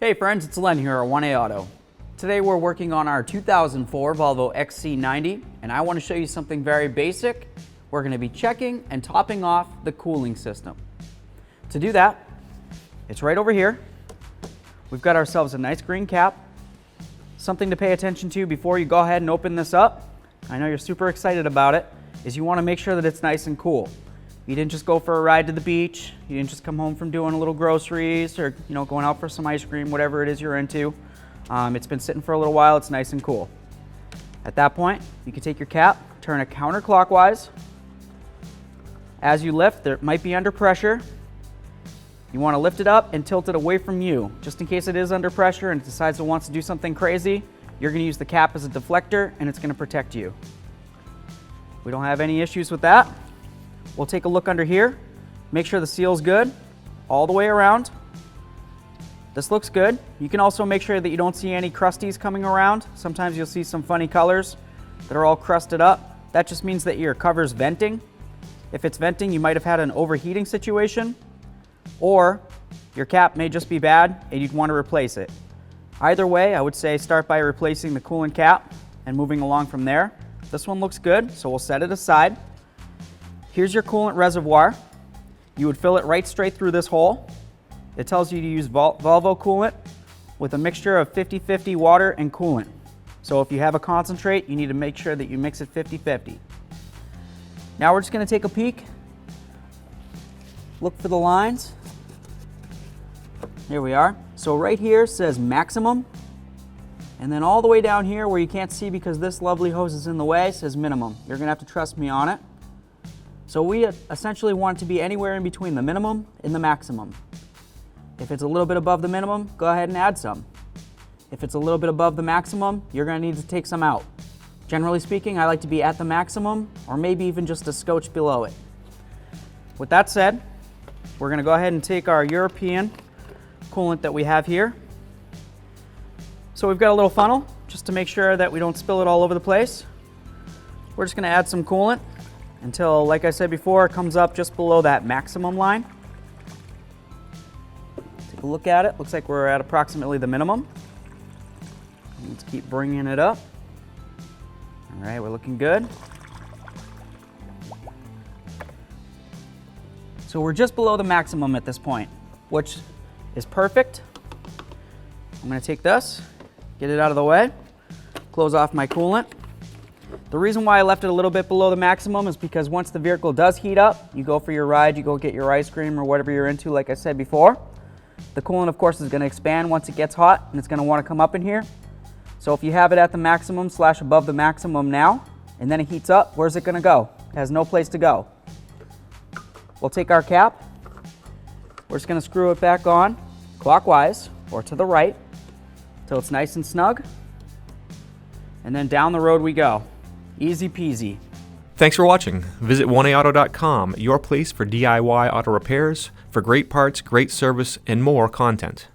Hey friends, it's Len here at 1A Auto. Today we're working on our 2004 Volvo XC90 and I want to show you something very basic. We're going to be checking and topping off the cooling system. To do that, it's right over here. We've got ourselves a nice green cap. Something to pay attention to before you go ahead and open this up, I know you're super excited about it, is you want to make sure that it's nice and cool. You didn't just go for a ride to the beach, you didn't just come home from doing a little groceries or going out for some ice cream, whatever it is you're into. It's been sitting for a little while, it's nice and cool. At that point, you can take your cap, turn it counterclockwise. As you lift, it might be under pressure. You want to lift it up and tilt it away from you. Just in case it is under pressure and it decides it wants to do something crazy, you're going to use the cap as a deflector and it's going to protect you. We don't have any issues with that. We'll take a look under here, make sure the seal's good all the way around. This looks good. You can also make sure that you don't see any crusties coming around. Sometimes you'll see some funny colors that are all crusted up. That just means that your cover's venting. If it's venting, you might have had an overheating situation, or your cap may just be bad and you'd want to replace it. Either way, I would say start by replacing the coolant cap and moving along from there. This one looks good, so we'll set it aside. Here's your coolant reservoir. You would fill it right straight through this hole. It tells you to use Volvo coolant with a mixture of 50-50 water and coolant. So if you have a concentrate, you need to make sure that you mix it 50-50. Now we're just going to take a peek. Look for the lines. Here we are. So right here says maximum. And then all the way down here where you can't see because this lovely hose is in the way says minimum. You're going to have to trust me on it. So we essentially want it to be anywhere in between the minimum and the maximum. If it's a little bit above the minimum, go ahead and add some. If it's a little bit above the maximum, you're going to need to take some out. Generally speaking, I like to be at the maximum or maybe even just a scotch below it. With that said, we're going to go ahead and take our European coolant that we have here. So we've got a little funnel just to make sure that we don't spill it all over the place. We're just going to add some coolant until, like I said before, it comes up just below that maximum line. Take a look at it. Looks like we're at approximately the minimum. Let's keep bringing it up. All right, we're looking good. So we're just below the maximum at this point, which is perfect. I'm going to take this, get it out of the way, close off my coolant. The reason why I left it a little bit below the maximum is because once the vehicle does heat up, you go for your ride, you go get your ice cream or whatever you're into, like I said before. The coolant, of course, is going to expand once it gets hot and it's going to want to come up in here. So if you have it at the maximum / above the maximum now, and then it heats up, where's it going to go? It has no place to go. We'll take our cap. We're just going to screw it back on clockwise or to the right till it's nice and snug. And then down the road we go. Easy peasy. Thanks for watching. Visit 1AAuto.com, your place for DIY auto repairs, for great parts, great service, and more content.